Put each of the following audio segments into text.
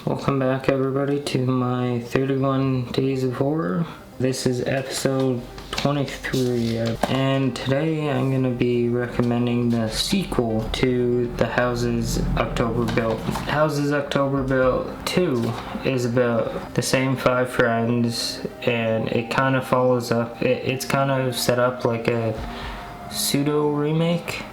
Welcome back everybody to my 31 Days of Horror. This is episode 23 and today I'm going to be recommending the sequel to the Houses October Built. Houses October Built 2 is about the same 5 friends, and it kind of follows up. It's kind of set up like a pseudo remake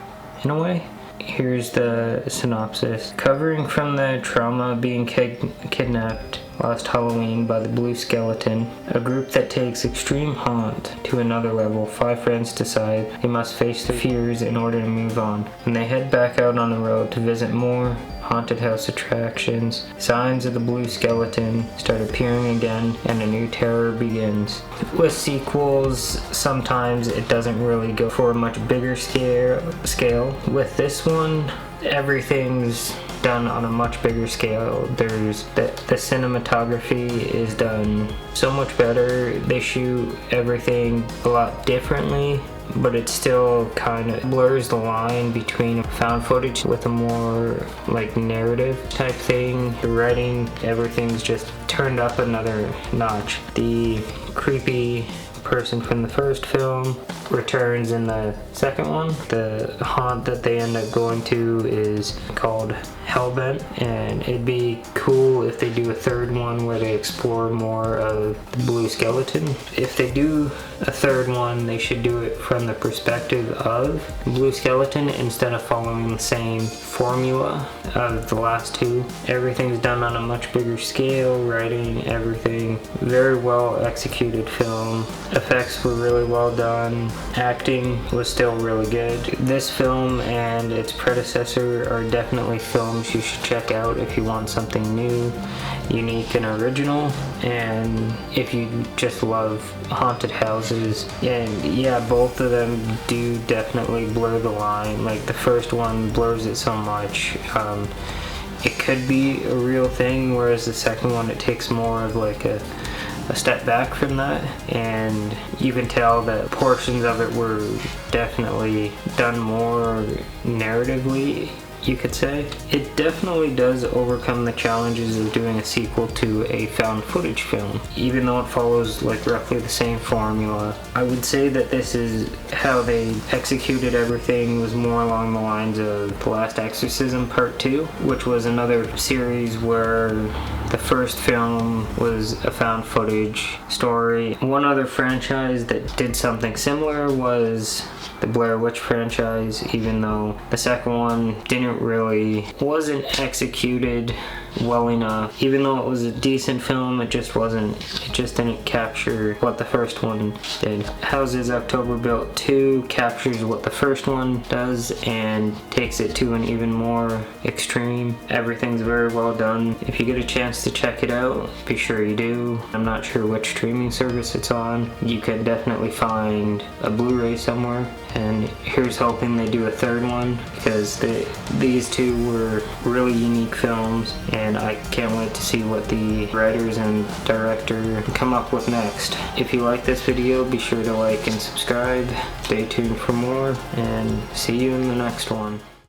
in a way. Here's the synopsis. Recovering from the trauma of being kidnapped last Halloween by the Blue Skeleton, a group that takes extreme haunt to another level, 5 friends decide they must face their fears in order to move on. And they head back out on the road to visit more haunted house attractions. Signs of the Blue Skeleton start appearing again, and a new terror begins. With sequels, sometimes it doesn't really go for a much bigger scale. With this one, everything's done on a much bigger scale. There's the cinematography is done so much better. They shoot everything a lot differently, but it still kind of blurs the line between found footage with a more like narrative type thing. The writing, everything's just turned up another notch. The creepy person from the first film returns in the second one. The haunt that they end up going to is called Hellbent, and it'd be cool if they do a third one where they explore more of the Blue Skeleton. If they do a third one, they should do it from the perspective of the Blue Skeleton instead of following the same formula of the last two. Everything's done on a much bigger scale, writing, everything. Very well executed film. Effects were really well done. Acting was still really good. This film and its predecessor are definitely films you should check out if you want something new, unique, and original. And if you just love haunted houses, and yeah, both of them do definitely blur the line. Like the first one blurs it so much. It could be a real thing, whereas the second one, it takes more of like a step back from that, and you can tell that portions of it were definitely done more narratively, you could say. It definitely does overcome the challenges of doing a sequel to a found footage film, even though it follows like roughly the same formula. I would say that this is how they executed everything was more along the lines of The Last Exorcism Part 2, which was another series where the first film was a found footage story. One other franchise that did something similar was the Blair Witch franchise, even though the second one wasn't executed well enough. Even though it was a decent film, it just didn't capture what the first one did. Houses October Built 2 captures what the first one does and takes it to an even more extreme. Everything's very well done. If you get a chance to check it out, be sure you do. I'm not sure which streaming service it's on. You could definitely find a Blu-ray somewhere, and here's hoping they do a third one, because these two were really unique films, and I can't wait to see what the writers and director come up with next. If you like this video, be sure to like and subscribe. Stay tuned for more, and see you in the next one.